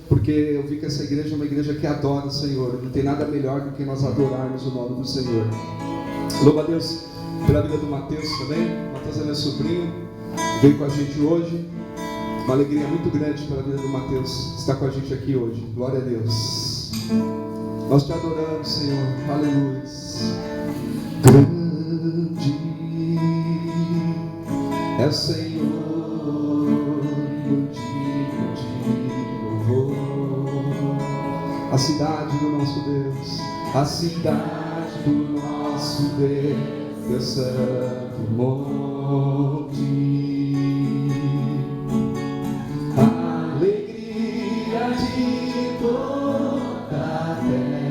porque eu vi que essa igreja é uma igreja que adora o Senhor. Não tem nada melhor do que nós adorarmos o nome do Senhor. Louva a Deus pela vida do Mateus também. Mateus é meu sobrinho, veio com a gente hoje. Uma alegria muito grande pela vida do Mateus estar com a gente aqui hoje. Glória a Deus. Nós te adoramos, Senhor. Aleluia. Grande é o Senhor, digno de louvor. A cidade do nosso Deus, a cidade do nosso Deus Santo monte. A alegria de toda a terra.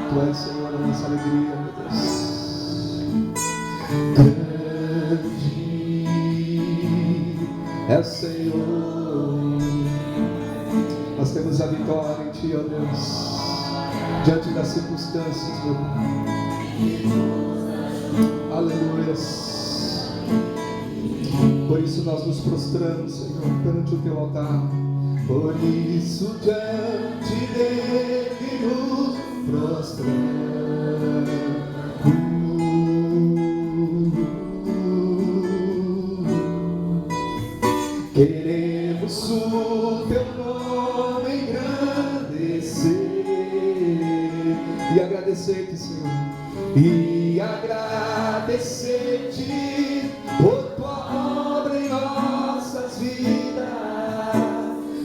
Tu és, Senhor, a nossa alegria, meu Deus. Grande é o Senhor. Nós temos a vitória em Ti, ó Deus, diante das circunstâncias, meu Pai. Aleluia. Por isso nós nos prostramos, Senhor, perante o Teu altar. Por isso diante dele nos prostramos. Queremos o Teu nome engrandecer e agradecer-te, Senhor, e agradecer-te por Tua obra em nossas vidas.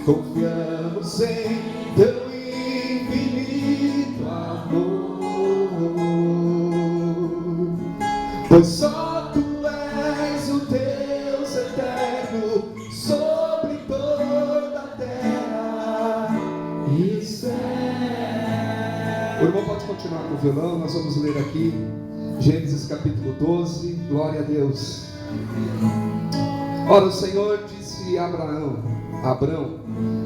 Confiamos em Teu infinito amor, pois só Tu és o Deus eterno sobre toda a terra e o céu. O irmão pode continuar com o violão. Nós vamos ler aqui Gênesis capítulo 12. Glória a Deus. Ora, o Senhor disse a Abrão,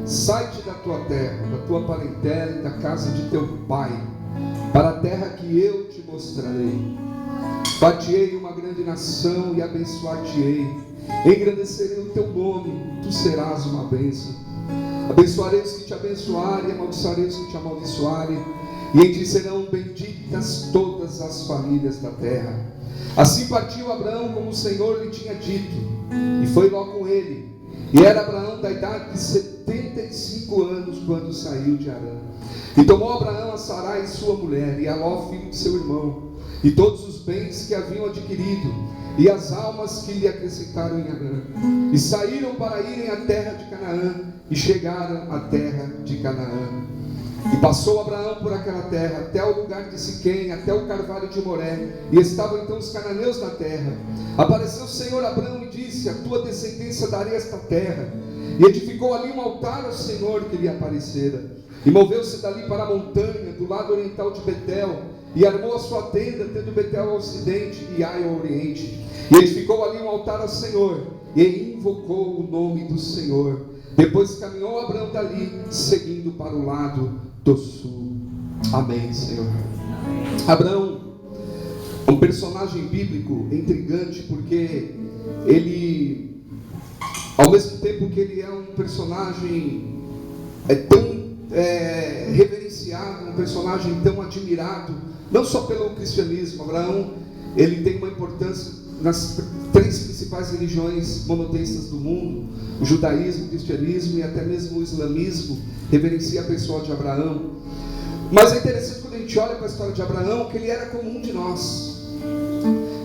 sai-te da tua terra, da tua parentela e da casa de teu pai, para a terra que eu te mostrarei. Far-te-ei uma grande nação e abençoar-te-ei. Engrandecerei o teu nome, tu serás uma bênção. Abençoarei os que te abençoarem, amaldiçoarei os que te amaldiçoarem, e em ti serão benditas todas as famílias da terra. Assim partiu Abraão como o Senhor lhe tinha dito, e foi logo com ele. E era Abraão da idade de 75 anos quando saiu de Harã. E tomou Abraão a Sarai sua mulher, e a Ló filho de seu irmão, e todos os bens que haviam adquirido, e as almas que lhe acrescentaram em Harã, e saíram para irem à terra de Canaã, e chegaram à terra de Canaã. E passou Abraão por aquela terra, até o lugar de Siquém, até o carvalho de Moré, e estavam então os cananeus na terra. Apareceu o Senhor a Abraão e disse, a tua descendência darei esta terra. E edificou ali um altar ao Senhor que lhe aparecera. E moveu-se dali para a montanha, do lado oriental de Betel, e armou a sua tenda, tendo Betel ao ocidente e Ai ao oriente. E edificou ali um altar ao Senhor, e invocou o nome do Senhor. Depois caminhou Abraão dali, seguindo para o lado do sul. Amém, Senhor. Abraão, um personagem bíblico intrigante, porque ele, ao mesmo tempo que ele é um personagem tão reverenciado, um personagem tão admirado, não só pelo cristianismo. Abraão, ele tem uma importância nas três principais religiões monoteístas do mundo: o judaísmo, o cristianismo e até mesmo o islamismo reverencia a pessoa de Abraão. Mas é interessante quando a gente olha para a história de Abraão, que ele era como um de nós.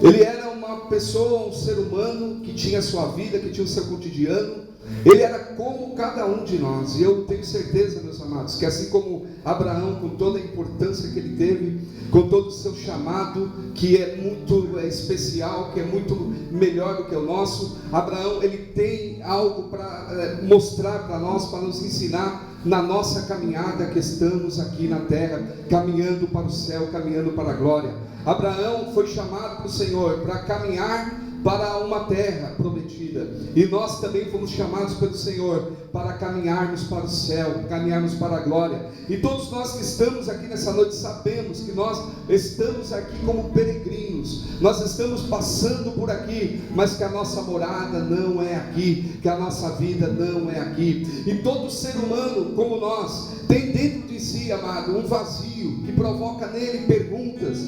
Ele era uma pessoa, um ser humano que tinha a sua vida, que tinha o seu cotidiano. Ele era como cada um de nós. E eu tenho certeza, meus amados, que assim como Abraão, com toda a importância que ele teve, com todo o seu chamado, que é muito especial, que é muito melhor do que o nosso, Abraão, ele tem algo para mostrar para nós, para nos ensinar na nossa caminhada que estamos aqui na terra, caminhando para o céu, caminhando para a glória. Abraão foi chamado pelo Senhor para caminhar para uma terra prometida, e nós também fomos chamados pelo Senhor para caminharmos para o céu, caminharmos para a glória. E todos nós que estamos aqui nessa noite sabemos que nós estamos aqui como peregrinos, nós estamos passando por aqui, mas que a nossa morada não é aqui, que a nossa vida não é aqui. E todo ser humano como nós tem dentro de si, amado, um vazio que provoca nele perguntas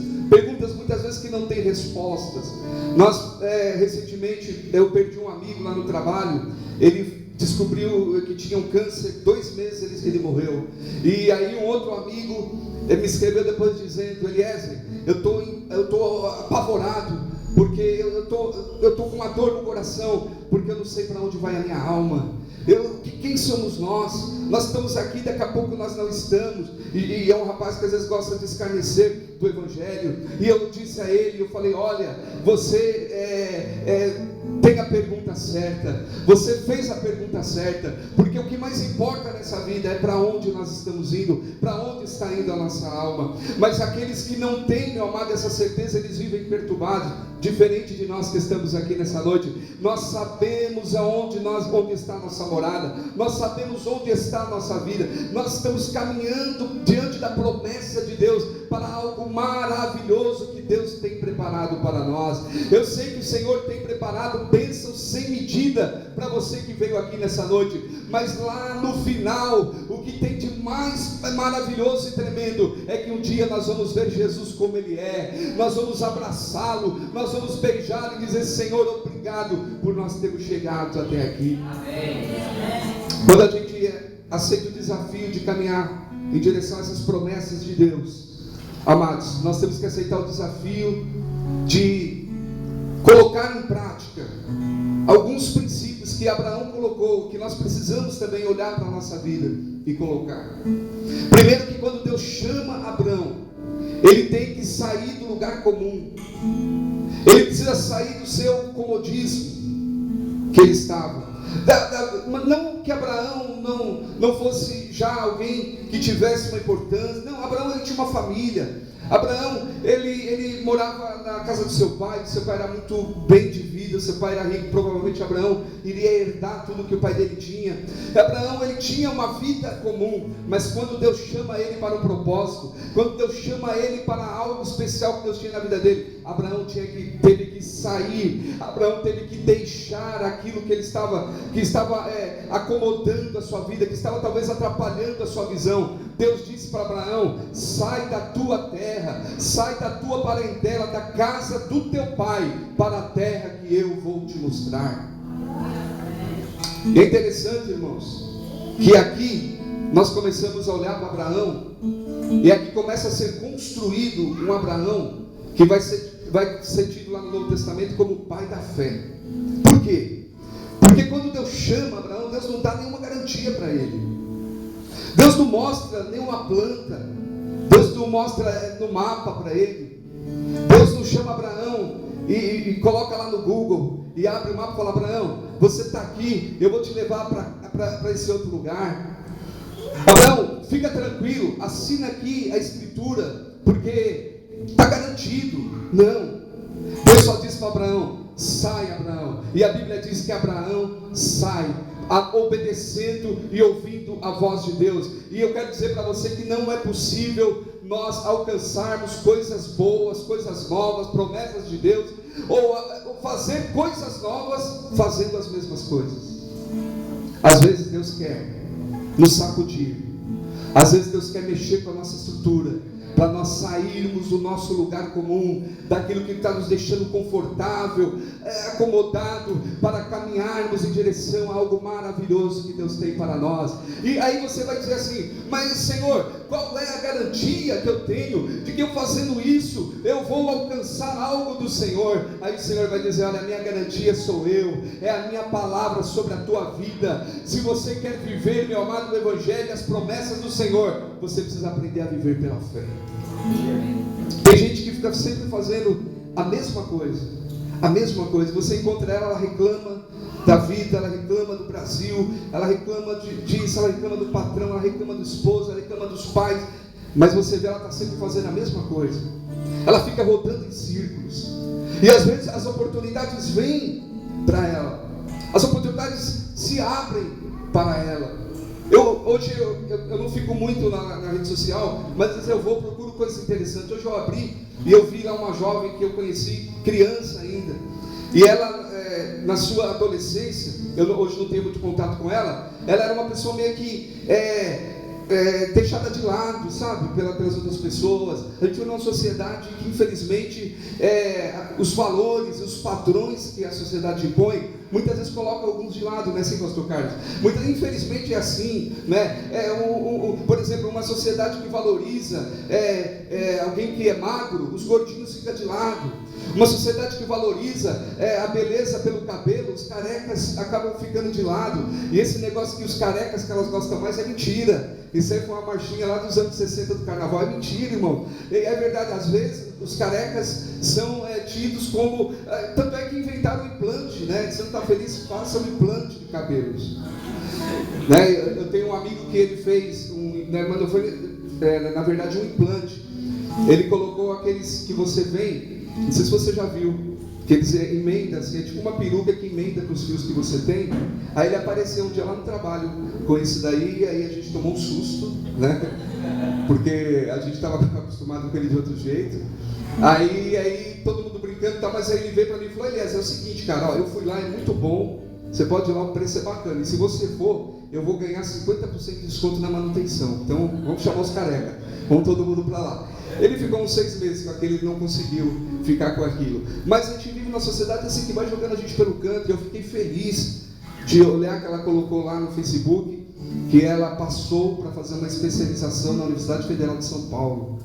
muitas vezes que não tem respostas. Recentemente eu perdi um amigo lá no trabalho. Ele descobriu que tinha um câncer, 2 meses ele morreu. E aí um outro amigo me escreveu depois dizendo: Eliezer, eu estou apavorado, porque eu estou com uma dor no coração, porque eu não sei para onde vai a minha alma. Quem somos nós? Nós estamos aqui, daqui a pouco nós não estamos. E é um rapaz que às vezes gosta de escarnecer do Evangelho. E eu disse a ele, eu falei: olha, você tem a pergunta certa, você fez a pergunta certa, porque o que mais importa nessa vida é para onde nós estamos indo, para onde está indo a nossa alma. Mas aqueles que não têm, meu amado, essa certeza, eles vivem perturbados, diferente de nós que estamos aqui nessa noite. Nós sabemos onde está a nossa morada, nós sabemos onde está a nossa vida, nós estamos caminhando diante da promessa de Deus para algo maravilhoso que Deus tem preparado para nós. Eu sei que o Senhor tem preparado bênçãos sem medida para você que veio aqui nessa noite, mas lá no final, o que tem de mais maravilhoso e tremendo é que um dia nós vamos ver Jesus como Ele é, nós vamos abraçá-lo, nós vamos beijá-lo e dizer: Senhor, obrigado por nós termos chegado até aqui. Amém. Quando a gente aceita o desafio de caminhar em direção a essas promessas de Deus, amados, nós temos que aceitar o desafio de colocar em prática alguns princípios que Abraão colocou, que nós precisamos também olhar para a nossa vida e colocar. Primeiro, que quando Deus chama Abraão, ele tem que sair do lugar comum, ele precisa sair do seu comodismo que ele estava. Não que Abraão não fosse já alguém que tivesse uma importância. Não, Abraão, ele tinha uma família. Abraão, ele morava na casa do seu pai era muito bem de vida, seu pai era rico, provavelmente Abraão iria herdar tudo que o pai dele tinha. Abraão, ele tinha uma vida comum, mas quando Deus chama ele para um propósito, quando Deus chama ele para algo especial que Deus tinha na vida dele, Abraão teve que sair, Abraão teve que deixar aquilo que estava acomodando a sua vida, que estava talvez atrapalhando a sua visão. Deus disse para Abraão: sai da tua terra, sai da tua parentela, da casa do teu pai, para a terra que eu vou te mostrar. E é interessante, irmãos, que aqui nós começamos a olhar para Abraão, e aqui começa a ser construído um Abraão que vai ser tido lá no Novo Testamento como o pai da fé. Por quê? Porque quando Deus chama Abraão, Deus não dá nenhuma garantia para ele. Deus não mostra nenhuma planta, Deus não mostra no mapa para ele. Deus não chama Abraão e coloca lá no Google e abre o mapa e fala: Abraão, você está aqui, eu vou te levar para esse outro lugar. Abraão, fica tranquilo, assina aqui a escritura, porque está garantido. Não, Deus só disse para Abraão: sai, Abraão. E a Bíblia diz que Abraão sai, obedecendo e ouvindo a voz de Deus. E eu quero dizer para você que não é possível nós alcançarmos coisas boas, coisas novas, promessas de Deus, ou fazer coisas novas fazendo as mesmas coisas. Às vezes Deus quer nos sacudir, às vezes Deus quer mexer com a nossa estrutura, para nós sairmos do nosso lugar comum, daquilo que está nos deixando confortável, acomodado, para caminharmos em direção a algo maravilhoso que Deus tem para nós. E aí você vai dizer assim: mas Senhor, qual é a garantia que eu tenho de que eu fazendo isso eu vou alcançar algo do Senhor? Aí o Senhor vai dizer: olha, a minha garantia sou eu, é a minha palavra sobre a tua vida. Se você quer viver, meu amado, o Evangelho, as promessas do Senhor, você precisa aprender a viver pela fé. Tem gente que fica sempre fazendo a mesma coisa. Você encontra ela reclama da vida, ela reclama do Brasil, ela reclama disso, ela reclama do patrão, ela reclama do esposo, ela reclama dos pais, mas você vê ela está sempre fazendo a mesma coisa. Ela fica rodando em círculos. E às vezes as oportunidades vêm para ela, as oportunidades se abrem para ela. Hoje eu não fico muito na rede social, mas às vezes eu vou, procuro coisas interessantes. Hoje eu abri e eu vi lá uma jovem que eu conheci, criança ainda, e ela, na sua adolescência, eu hoje não tenho muito contato com ela, ela era uma pessoa meio que deixada de lado, sabe, pelas outras pessoas. A gente vive numa sociedade que, infelizmente, os valores, os padrões que a sociedade impõe, muitas vezes coloca alguns de lado, né, assim, pastor Carlos? Infelizmente é assim, né? Por exemplo, uma sociedade que valoriza alguém que é magro, os gordinhos ficam de lado. Uma sociedade que valoriza a beleza pelo cabelo, os carecas acabam ficando de lado. E esse negócio que os carecas que elas gostam mais é mentira. Isso aí foi uma marchinha lá dos anos 60 do carnaval, é mentira, irmão. É verdade, às vezes os carecas são tidos como... tanto é que inventaram o implante, né? Se você não está feliz, faça um implante de cabelos. Né? Eu tenho um amigo que ele fez, mas não foi, na verdade, um implante. Ele colocou aqueles que você vê, não sei se você já viu, que eles emendam assim, é tipo uma peruca que emenda com os fios que você tem. Aí ele apareceu um dia lá no trabalho com isso daí, e aí a gente tomou um susto, né? Porque a gente estava acostumado com ele de outro jeito. Aí todo mundo brincando, tá, mas aí ele veio para mim e falou: Elias, é o seguinte, cara, ó, eu fui lá, é muito bom, você pode ir lá, o preço é bacana, e se você for, eu vou ganhar 50% de desconto na manutenção. Então vamos chamar os careca, vamos todo mundo para lá. Ele ficou uns 6 meses com aquele, ele não conseguiu ficar com aquilo. Mas a gente vive numa sociedade assim que vai jogando a gente pelo canto. E eu fiquei feliz de olhar que ela colocou lá no Facebook que ela passou para fazer uma especialização na Universidade Federal de São Paulo.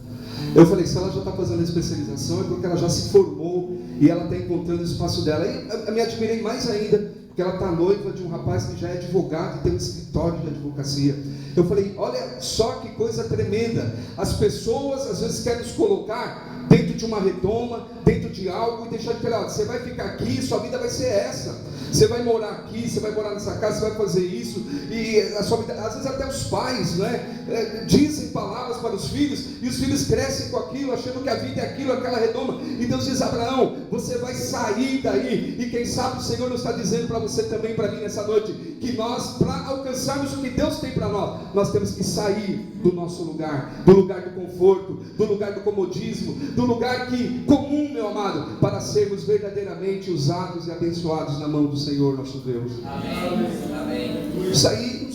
Eu falei, se ela já está fazendo a especialização é porque ela já se formou e ela está encontrando o espaço dela. E eu me admirei mais ainda, porque ela está noiva de um rapaz que já é advogado e tem um escritório de advocacia. Eu falei, olha só que coisa tremenda. As pessoas às vezes querem nos colocar dentro de uma redoma, dentro de algo, e deixar de falar, você vai ficar aqui, sua vida vai ser essa. Você vai morar aqui, você vai morar nessa casa, você vai fazer isso. E a sua vida, às vezes até os pais, né, dizem palavras para os filhos, e os filhos crescem com aquilo, achando que a vida é aquilo, aquela redoma. E Deus diz, Abraão, você vai sair daí. E quem sabe o Senhor não está dizendo para você também, para mim nessa noite, que nós, para alcançarmos o que Deus tem para nós temos que sair do nosso lugar, do lugar do conforto, do lugar do comodismo, do lugar comum, meu amado, para sermos verdadeiramente usados e abençoados na mão do Senhor nosso Deus. Amém. Amém. Sair,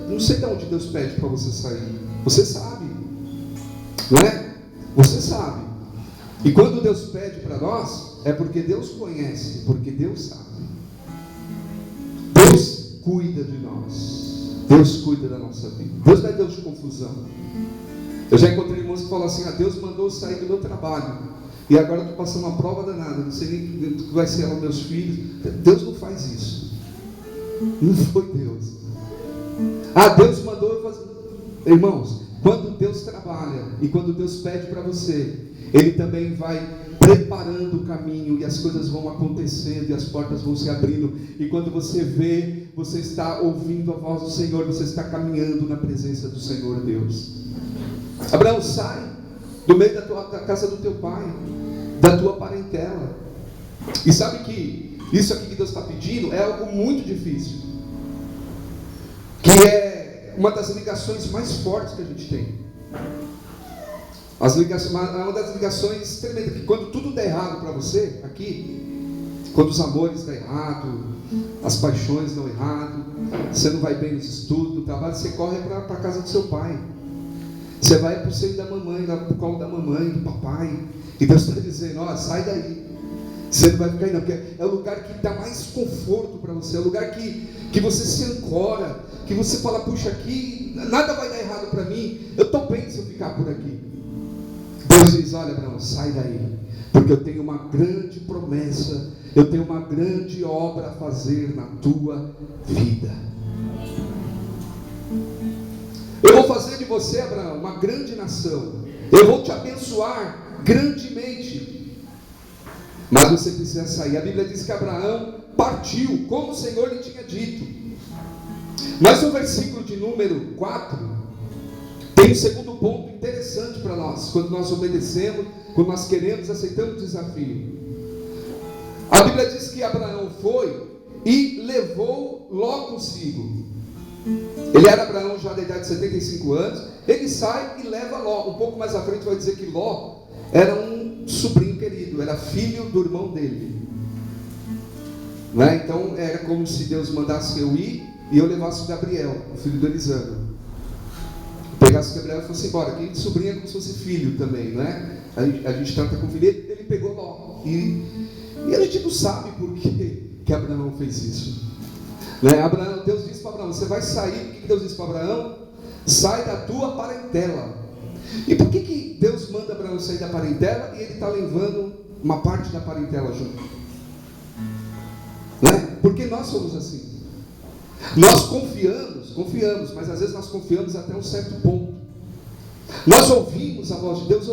não sei de onde Deus pede para você sair. Você sabe, não é? Você sabe. E quando Deus pede para nós, é porque Deus conhece, porque Deus sabe. Deus cuida de nós. Deus cuida da nossa vida. Deus não é Deus de confusão. Eu já encontrei irmãos que falam assim, Deus mandou eu sair do meu trabalho e agora eu estou passando uma prova danada, não sei nem o que vai ser os meus filhos. Deus não faz isso. Não foi Deus. Deus mandou eu fazer. Irmãos, quando Deus trabalha e quando Deus pede para você, Ele também vai preparando o caminho, e as coisas vão acontecendo, e as portas vão se abrindo, e quando você vê, você está ouvindo a voz do Senhor, você está caminhando na presença do Senhor Deus. Abraão, sai do meio da casa do teu pai, da tua parentela. E sabe que isso aqui que Deus está pedindo é algo muito difícil, que é uma das ligações mais fortes que a gente tem. Uma das ligações tremendas, que quando tudo der errado para você, aqui, quando os amores dão errado, as paixões dão errado, você não vai bem nos estudos, no trabalho, você corre para a casa do seu pai. Você vai para o seio da mamãe, lá para o colo da mamãe, do papai, e Deus está dizendo, sai daí. Você não vai ficar aí não, porque é o lugar que dá mais conforto para você, é o lugar que você se ancora, que você fala, puxa, aqui nada vai dar errado para mim, eu estou bem se eu ficar por aqui. Deus diz, olha Abraão, sai daí, porque eu tenho uma grande promessa, eu tenho uma grande obra a fazer na tua vida. Eu vou fazer de você, Abraão, uma grande nação, eu vou te abençoar grandemente, mas você precisa sair. A Bíblia diz que Abraão partiu, como o Senhor lhe tinha dito. Mas no versículo de número 4, tem um segundo ponto interessante para nós, quando nós obedecemos, quando nós queremos, aceitamos o desafio. Bíblia diz que Abraão foi e levou Ló consigo. Ele era Abraão já da idade de 75 anos. Ele sai e leva Ló. Um pouco mais à frente vai dizer que Ló era um sobrinho querido, era filho do irmão dele, né? Então era como se Deus mandasse eu ir e eu levasse o Gabriel, o filho do Elisandro. Pegasse o Gabriel e fosse embora. Aqui sobrinho é como se fosse filho também, né? A gente trata com filho. Ele pegou Ló. E a gente não sabe por que Abraão fez isso, né? Deus disse para Abraão: você vai sair. O que Deus disse para Abraão? Sai da tua parentela. E por que Deus manda Abraão sair da parentela e ele está levando uma parte da parentela junto? Né? Porque nós somos assim. Nós confiamos, mas às vezes nós confiamos até um certo ponto. Nós ouvimos a voz de Deus,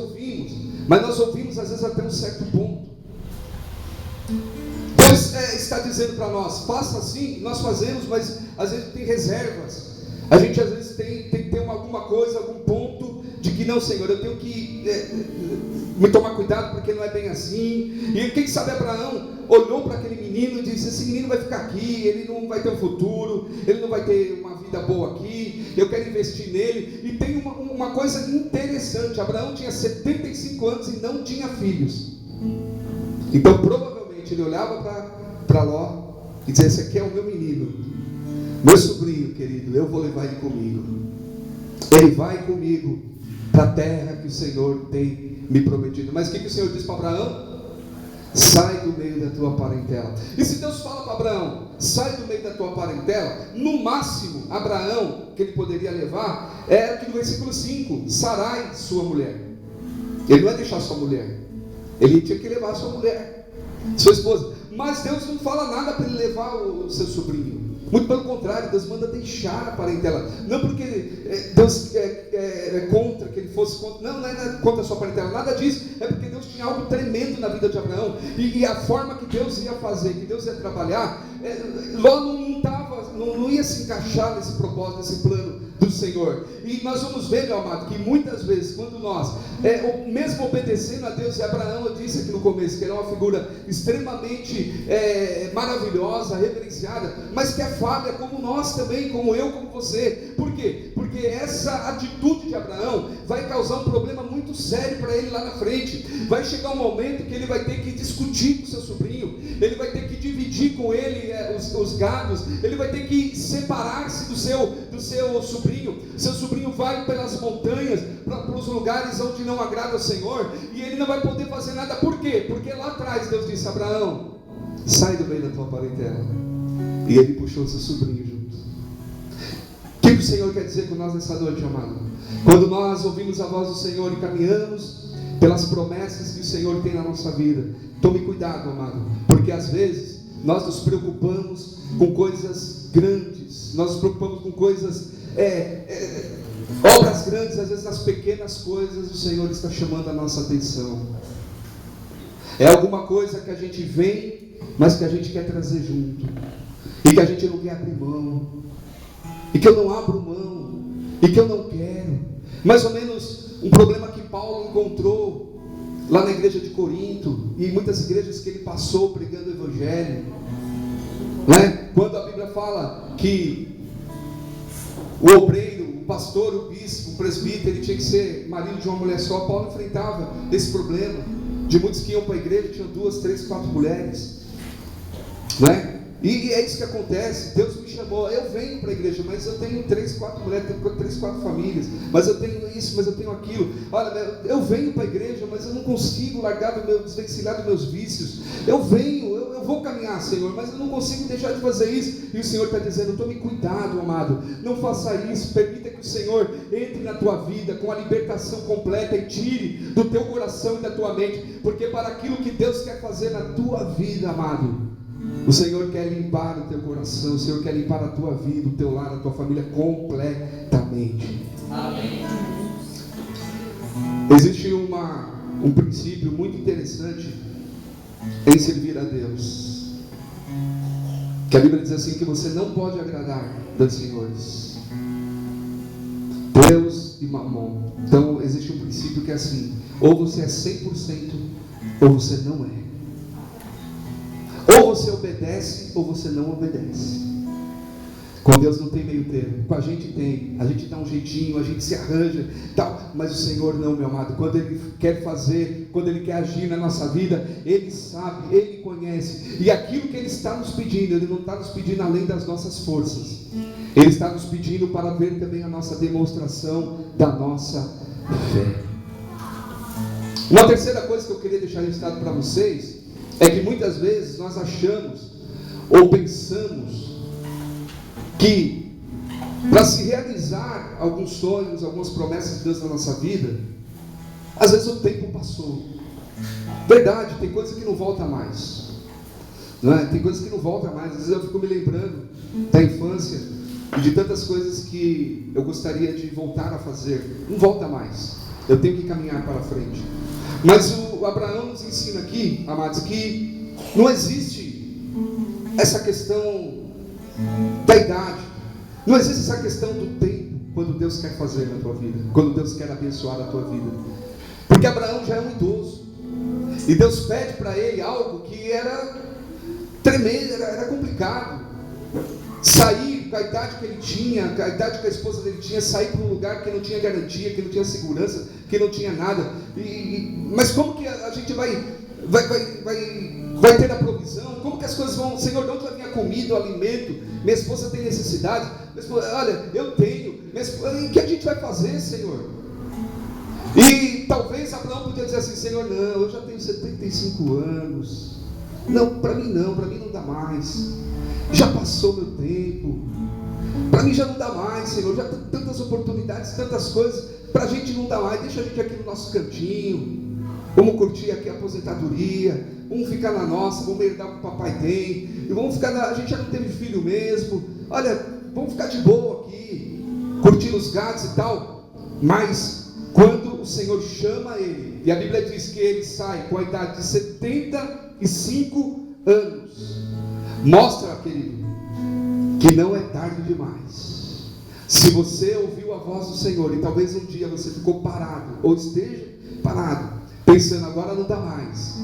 mas nós ouvimos às vezes até um certo ponto. Deus está dizendo para nós: faça assim. Nós fazemos, mas às vezes tem reservas. A gente às vezes tem que ter alguma coisa, algum ponto de que não, Senhor, eu tenho que me tomar cuidado porque não é bem assim. E quem sabe Abraão olhou para aquele menino e disse: esse menino vai ficar aqui, ele não vai ter um futuro, ele não vai ter uma vida boa aqui, eu quero investir nele. E tem uma coisa interessante: Abraão tinha 75 anos e não tinha filhos. Então provavelmente ele olhava para Ló e dizia: esse aqui é o meu menino, meu sobrinho querido, eu vou levar ele comigo. Ele vai comigo para a terra que o Senhor tem me prometido. Mas o que o Senhor disse para Abraão? Sai do meio da tua parentela. E se Deus fala para Abraão: sai do meio da tua parentela, no máximo Abraão, que ele poderia levar, era que no versículo 5, Sarai, sua mulher. Ele não ia deixar sua mulher, ele tinha que levar sua mulher, sua esposa. Mas Deus não fala nada para ele levar o seu sobrinho. Muito pelo contrário, Deus manda deixar a parentela. Não porque Deus é contra que ele fosse contra. Não é contra a sua parentela, nada disso. É porque Deus tinha algo tremendo na vida de Abraão. E a forma que Deus ia fazer, que Deus ia trabalhar, Ló não ia se encaixar nesse propósito, nesse plano do Senhor. E nós vamos ver, meu amado, que muitas vezes, quando nós, mesmo obedecendo a Deus, e Abraão, eu disse aqui no começo, que era uma figura extremamente maravilhosa, reverenciada, mas que é falha, como nós também, como eu, como você. Por quê? Porque essa atitude de Abraão vai causar um problema muito sério para ele lá na frente. Vai chegar um momento que ele vai ter que discutir com seu sobrinho, ele vai ter que dividir com ele os gados, ele vai ter que separar-se do seu sobrinho. Seu sobrinho vai pelas montanhas, para os lugares onde não agrada ao Senhor, e ele não vai poder fazer nada. Por quê? Porque lá atrás Deus disse: Abraão, sai do meio da tua parentela. E ele puxou seu sobrinho junto. O que o Senhor quer dizer com nós nessa noite, amado? Quando nós ouvimos a voz do Senhor e caminhamos pelas promessas que o Senhor tem na nossa vida, tome cuidado, amado, porque às vezes nós nos preocupamos com coisas grandes, nós nos preocupamos com coisas, obras grandes. Às vezes nas pequenas coisas o Senhor está chamando a nossa atenção. É alguma coisa que a gente vem, mas que a gente quer trazer junto, e que a gente não quer abrir mão, e que eu não abro mão, e que eu não quero. Mais ou menos um problema que Paulo encontrou lá na igreja de Corinto, e em muitas igrejas que ele passou pregando o Evangelho, né? Quando a Bíblia fala que o obreiro, o pastor, o bispo, o presbítero, ele tinha que ser marido de uma mulher só, Paulo enfrentava esse problema de muitos que iam para a igreja, tinham 2, 3, 4 mulheres, né? E é isso que acontece. Deus me chamou, eu venho para a igreja, mas eu tenho 3, 4 mulheres, tenho 3, 4 famílias, mas eu tenho isso, mas eu tenho aquilo. Olha, eu venho para a igreja, mas eu não consigo desvencilhar dos meus vícios. Eu venho, eu vou caminhar, Senhor, mas eu não consigo deixar de fazer isso. E o Senhor está dizendo: tome cuidado, amado, não faça isso. Permita que o Senhor entre na tua vida com a libertação completa e tire do teu coração e da tua mente, porque para aquilo que Deus quer fazer na tua vida, amado, o Senhor quer limpar o teu coração, o Senhor quer limpar a tua vida, o teu lar, a tua família completamente. Amém. Existe um princípio muito interessante em servir a Deus, que a Bíblia diz assim, que você não pode agradar dois senhores, Deus e Mamon. Então existe um princípio que é assim: ou você é 100% ou você não é. Ou você obedece, ou você não obedece. Com Deus não tem meio termo. Com a gente tem. A gente dá um jeitinho, a gente se arranja, tal. Mas o Senhor não, meu amado. Quando Ele quer fazer, quando Ele quer agir na nossa vida, Ele sabe, Ele conhece. E aquilo que Ele está nos pedindo, Ele não está nos pedindo além das nossas forças. Ele está nos pedindo para ver também a nossa demonstração da nossa fé. Uma terceira coisa que eu queria deixar registrado para vocês é que muitas vezes nós achamos ou pensamos que para se realizar alguns sonhos, algumas promessas de Deus na nossa vida, às vezes o tempo passou. Verdade, tem coisa que não volta mais, não é? Tem coisas que não volta mais. Às vezes eu fico me lembrando da infância e de tantas coisas que eu gostaria de voltar a fazer. Não volta mais. Eu tenho que caminhar para frente. Mas o Abraão nos ensina aqui, amados, que não existe essa questão da idade, não existe essa questão do tempo, quando Deus quer fazer na tua vida, quando Deus quer abençoar a tua vida. Porque Abraão já é um idoso, e Deus pede para ele algo que era tremendo, era complicado. Sair com a idade que ele tinha, com a idade que a esposa dele tinha, sair para um lugar que não tinha garantia, que não tinha segurança, que não tinha nada. Mas como que a gente vai ter a provisão? Como que as coisas vão? Senhor, de onde vai vir a comida, o alimento? Minha esposa tem necessidade. Olha, eu tenho. O que a gente vai fazer, Senhor? E talvez Abraão podia dizer assim: Senhor, não, eu já tenho 75 anos. Não, para mim não dá mais. Já passou meu tempo. Para mim já não dá mais, Senhor. Já tem tantas oportunidades, tantas coisas. Para a gente não dá mais. Deixa a gente aqui no nosso cantinho. Vamos curtir aqui a aposentadoria. Vamos ficar na nossa. Vamos herdar o que o papai tem. E vamos ficar a gente já não teve filho mesmo. Olha, vamos ficar de boa aqui, curtindo os gatos e tal. Mas quando o Senhor chama ele, e a Bíblia diz que ele sai com a idade de 75 anos, mostra, querido, que não é tarde demais. Se você ouviu a voz do Senhor e talvez um dia você ficou parado, ou esteja parado, pensando: agora não dá mais,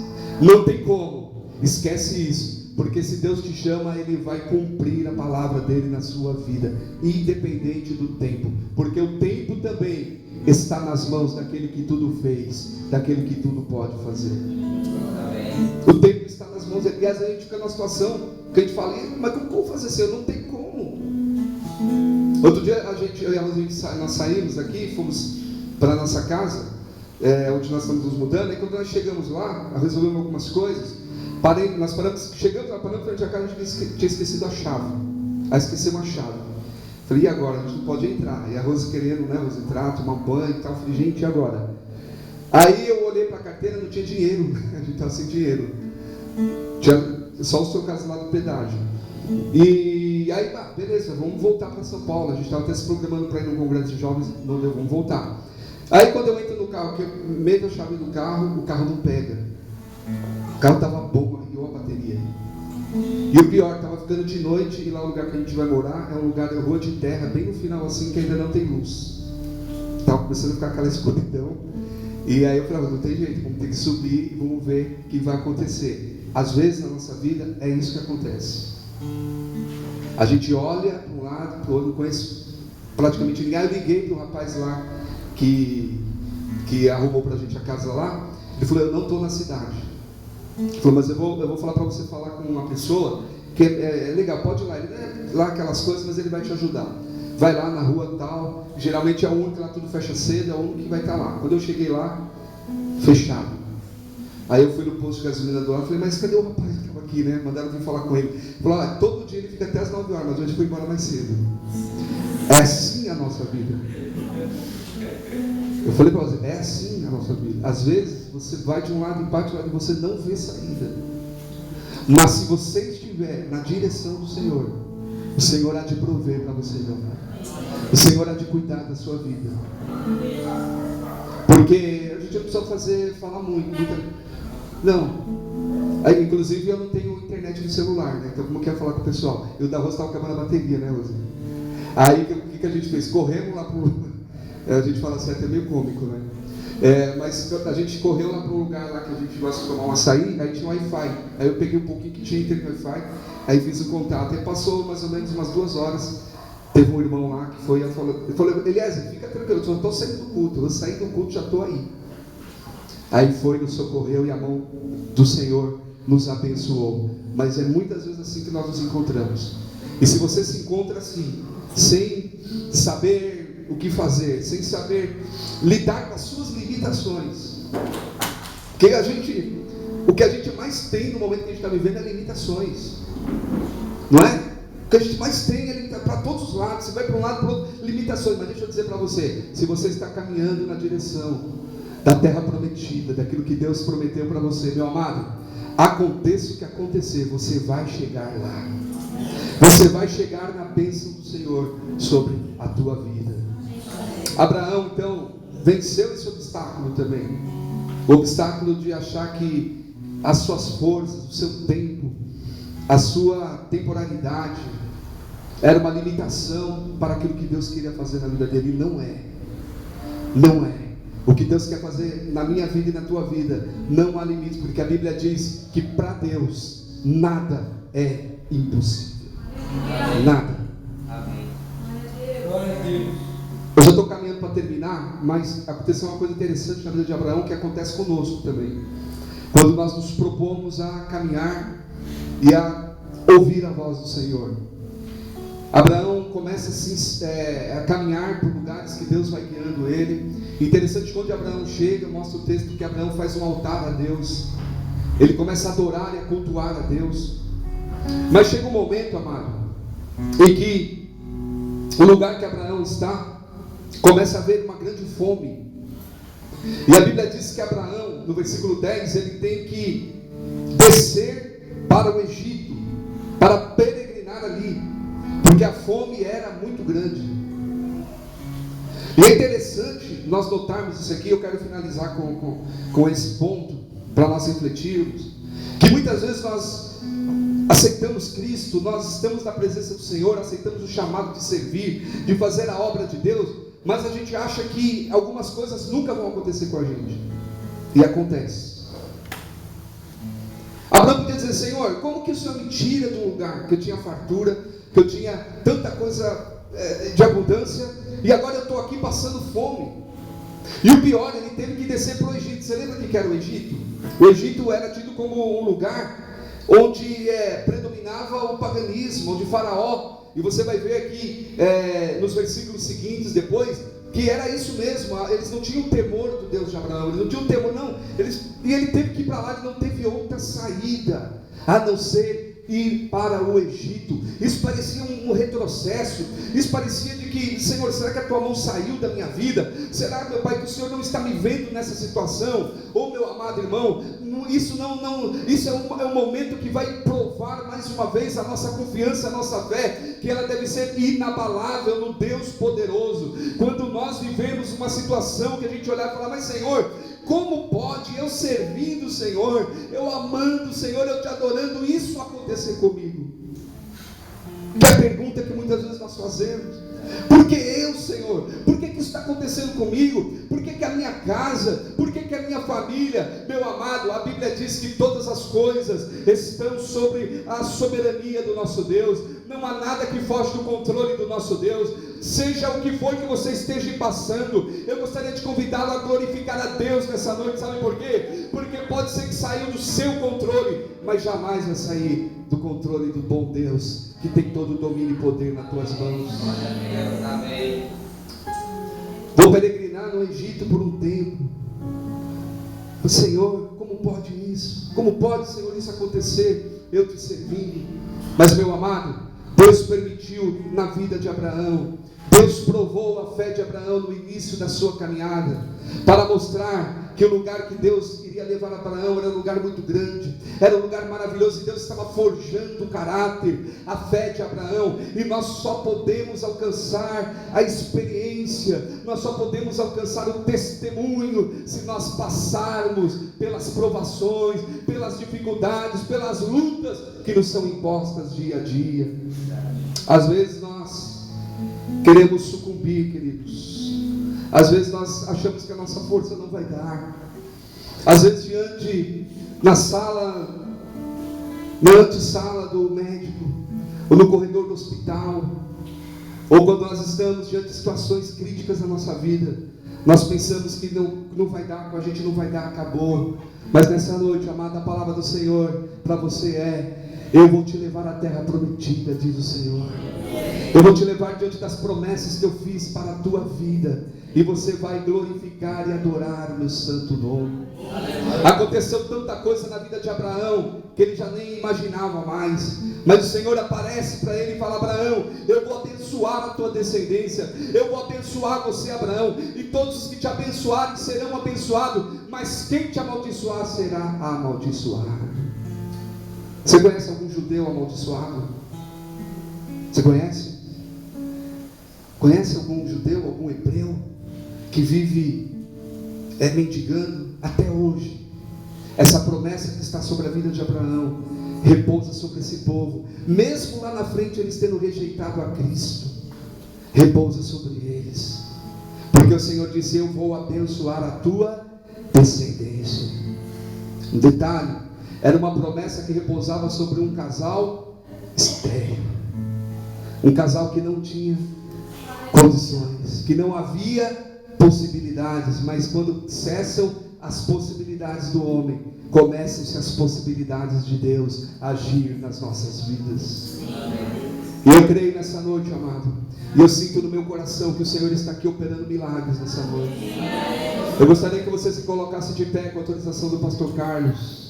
não tem como, esquece isso, porque se Deus te chama, Ele vai cumprir a palavra dEle na sua vida, independente do tempo, porque o tempo também está nas mãos daquele que tudo fez, daquele que tudo pode fazer. O tempo está nas mãos, e às vezes a gente fica numa situação que a gente fala: mas como fazer isso? Não tem como. Outro dia eu e a Rosa, nós saímos daqui, fomos para a nossa casa, onde nós estamos nos mudando. E quando nós chegamos lá, resolvemos algumas coisas, chegamos lá, paramos frente à casa, a gente tinha esquecido a chave. Aí esquecemos a chave. Falei: e agora? A gente não pode entrar. E a Rosa querendo, né, Rosa, entrar, tomar banho e tal. Falei: gente, e agora? Aí eu olhei para a carteira, não tinha dinheiro. A gente estava sem dinheiro. Tinha só os trocados lá do pedágio. E aí, beleza, vamos voltar para São Paulo. A gente estava até se programando para ir num congresso de jovens, não deu, vamos voltar. Aí quando eu entro no carro, que eu meto a chave do carro, o carro não pega. O carro estava bom, arriou a bateria. E o pior, estava ficando de noite, e lá o lugar que a gente vai morar é um lugar de rua de terra, bem no final assim, que ainda não tem luz. Estava começando a ficar aquela escuridão. E aí eu falei: não tem jeito, vamos ter que subir e vamos ver o que vai acontecer. Às vezes na nossa vida é isso que acontece. A gente olha para um lado, para o outro, não conheço praticamente ninguém. Eu liguei para o rapaz lá que arrumou para a gente a casa lá. Ele falou: eu não estou na cidade. Ele falou: mas eu vou falar para você falar com uma pessoa que é legal, pode ir lá. Ele não é lá aquelas coisas, mas ele vai te ajudar. Vai lá na rua tal, geralmente é o único que lá tudo fecha cedo, é o único que vai estar lá. Quando eu cheguei lá, fechado. Aí eu fui no posto de gasolina do lado, falei: mas cadê o rapaz que estava aqui, né? Mandaram vir falar com ele. Ele falou: todo dia ele fica até as 9 horas, mas hoje foi embora mais cedo. É assim a nossa vida. Eu falei para você: é assim a nossa vida. Às vezes você vai de um lado e parte do lado e você não vê saída. Mas se você estiver na direção do Senhor, o Senhor há de prover para você, meu irmão. O Senhor há de cuidar da sua vida. Porque a gente não precisa falar muito. Não. Aí, inclusive eu não tenho internet no celular, né? Então como que é falar com o pessoal? Eu da Rosa estava acabando a bateria, né, Rosa? Aí o que a gente fez? Corremos lá pro... A gente fala assim, é até meio cômico, né? Mas a gente correu lá para um lugar lá que a gente gosta de tomar um açaí, aí tinha Wi-Fi. Aí eu peguei um pouquinho que tinha internet Wi-Fi, aí fiz o contato. Aí passou mais ou menos umas 2 horas. Teve um irmão lá que foi, ele falou, Eliezer, fica tranquilo, eu só estou saindo do culto, eu saí do culto, já estou aí. Aí foi, nos socorreu e a mão do Senhor nos abençoou. Mas é muitas vezes assim que nós nos encontramos. E se você se encontra assim, sem saber o que fazer, sem saber lidar com as suas limitações, o que a gente mais tem no momento que a gente está vivendo é limitações, não é? O que a gente mais tem é para todos os lados. Você vai para um lado, para o outro, limitações. Mas deixa eu dizer para você, se você está caminhando na direção da terra prometida, daquilo que Deus prometeu para você, meu amado, aconteça o que acontecer, você vai chegar lá. Você vai chegar na bênção do Senhor sobre a tua vida. Abraão, então, venceu esse obstáculo também. O obstáculo de achar que as suas forças, o seu tempo, a sua temporalidade era uma limitação para aquilo que Deus queria fazer na vida dele. Não é. Não é. O que Deus quer fazer na minha vida e na tua vida, não há limites, porque a Bíblia diz que para Deus nada é impossível. Nada. Eu já estou caminhando para terminar, mas aconteceu uma coisa interessante na vida de Abraão que acontece conosco também. Quando nós nos propomos a caminhar e a ouvir a voz do Senhor, Abraão começa assim, a caminhar por lugares que Deus vai guiando ele. Interessante, quando Abraão chega, mostra o texto que Abraão faz um altar a Deus. Ele começa a adorar e a cultuar a Deus. Mas chega um momento, amado, em que o lugar que Abraão está começa a haver uma grande fome. E a Bíblia diz que Abraão, no versículo 10, ele tem que descer para o Egito, para peregrinar ali, porque a fome era muito grande. E é interessante nós notarmos isso aqui. Eu quero finalizar com esse ponto, para nós refletirmos, que muitas vezes nós aceitamos Cristo, nós estamos na presença do Senhor, aceitamos o chamado de servir, de fazer a obra de Deus, mas a gente acha que algumas coisas nunca vão acontecer com a gente, e acontece. Abraão podia dizer: Senhor, como que o Senhor me tira de um lugar que eu tinha fartura, que eu tinha tanta coisa de abundância, e agora eu estou aqui passando fome? E o pior, ele teve que descer para o Egito. Você lembra o que era o Egito? O Egito era tido como um lugar onde predominava o paganismo, onde Faraó, e você vai ver aqui nos versículos seguintes depois, que era isso mesmo. Eles não tinham temor do Deus de Abraão, eles não tinham temor, não. E ele teve que ir para lá, e não teve outra saída a não ser ir para o Egito. Isso parecia um retrocesso. Isso parecia de que: Senhor, será que a tua mão saiu da minha vida? Será, meu Pai, que o Senhor não está me vendo nessa situação? Ou, meu amado irmão, isso é um momento que vai provar mais uma vez a nossa confiança, a nossa fé, que ela deve ser inabalável no Deus poderoso. Quando nós vivemos uma situação que a gente olhar e falar: mas Senhor, como pode eu servindo o Senhor, eu amando o Senhor, eu te adorando, isso acontecer comigo? Que é a pergunta que muitas vezes nós fazemos. Por que eu, Senhor? Por que isso está acontecendo comigo? Por que a minha casa? Por que a minha família? Meu amado, a Bíblia diz que todas as coisas estão sobre a soberania do nosso Deus. Não há nada que foge do controle do nosso Deus. Seja o que for que você esteja passando, eu gostaria de convidá-lo a glorificar a Deus nessa noite. Sabe por quê? Porque pode ser que saiu do seu controle, mas jamais vai sair do controle do bom Deus, que tem todo o domínio e poder nas tuas mãos. Amém. Vou peregrinar no Egito por um tempo. Senhor, como pode isso? Como pode, Senhor, isso acontecer? Eu te servindo. Mas, meu amado, Deus permitiu na vida de Abraão. Deus provou a fé de Abraão no início da sua caminhada, para mostrar que o lugar que Deus iria levar Abraão era um lugar muito grande, era um lugar maravilhoso, e Deus estava forjando o caráter, a fé de Abraão. E nós só podemos alcançar a experiência, nós só podemos alcançar o testemunho se nós passarmos pelas provações, pelas dificuldades, pelas lutas que nos são impostas dia a dia. Às vezes nós queremos sucumbir, queridos. Às vezes nós achamos que a nossa força não vai dar. Às vezes na antessala do médico, ou no corredor do hospital, ou quando nós estamos diante de situações críticas na nossa vida, nós pensamos que não vai dar, com a gente não vai dar, acabou. Mas nessa noite, amada, a palavra do Senhor para você eu vou te levar à terra prometida, diz o Senhor. Eu vou te levar diante das promessas que eu fiz para a tua vida, e você vai glorificar e adorar o meu santo nome. Aconteceu tanta coisa na vida de Abraão que ele já nem imaginava mais, mas o Senhor aparece para ele e fala: Abraão, eu vou abençoar a tua descendência, eu vou abençoar você, Abraão, e todos os que te abençoarem serão abençoados, mas quem te amaldiçoar será amaldiçoado. Você conhece algum judeu amaldiçoado? Você conhece? Conhece algum judeu, algum hebreu que vive mendigando até hoje? Essa promessa que está sobre a vida de Abraão repousa sobre esse povo, mesmo lá na frente eles tendo rejeitado a Cristo, repousa sobre eles, porque o Senhor disse: eu vou abençoar a tua descendência. Um detalhe, era uma promessa que repousava sobre um casal estéril, um casal que não tinha condições, que não havia possibilidades, mas quando cessam as possibilidades do homem, começam-se as possibilidades de Deus agir nas nossas vidas. E eu creio nessa noite, amado, e eu sinto no meu coração que o Senhor está aqui operando milagres nessa noite. Eu gostaria que você se colocasse de pé com a autorização do pastor Carlos,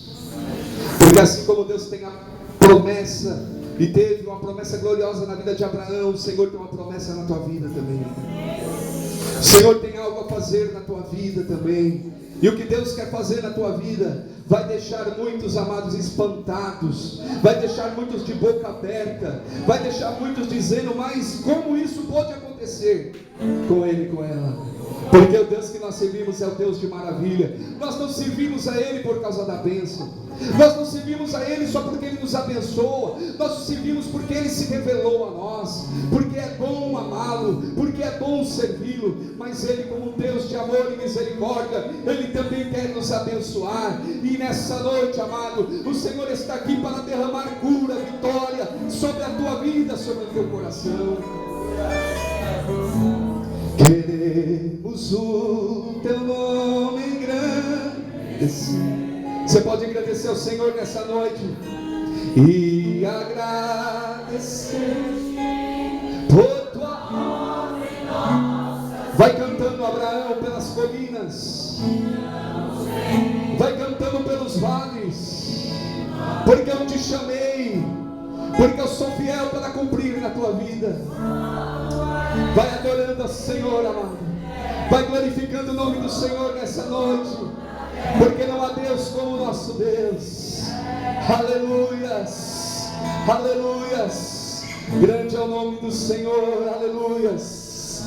porque assim como Deus tem a promessa, e teve uma promessa gloriosa na vida de Abraão, o Senhor tem uma promessa na tua vida também. O Senhor tem algo a fazer na tua vida também. E o que Deus quer fazer na tua vida vai deixar muitos, amados, espantados, vai deixar muitos de boca aberta, vai deixar muitos dizendo: mas como isso pode acontecer com ele e com ela? Porque o Deus que nós servimos é o Deus de maravilha. Nós não servimos a Ele por causa da bênção, nós não servimos a Ele só porque Ele nos abençoa, nós servimos porque Ele se revelou a nós, porque é bom amá-lo, porque é bom servi-lo. Mas Ele, como Deus de amor e misericórdia, Ele também quer nos abençoar. E nessa noite, amado, o Senhor está aqui para derramar cura, vitória sobre a tua vida, sobre o teu coração. Queremos o teu nome engrandecer. Você pode agradecer ao Senhor nessa noite e agradecer por tua obra. Vai cantando, Abraão, pelas colinas, vai cantando pelos vales, porque eu te chamei, porque eu sou fiel para cumprir na tua vida. Vai adorando ao Senhor, amado, vai glorificando o nome do Senhor nessa noite, porque não há Deus como o nosso Deus. Aleluias, aleluias, grande é o nome do Senhor, aleluias.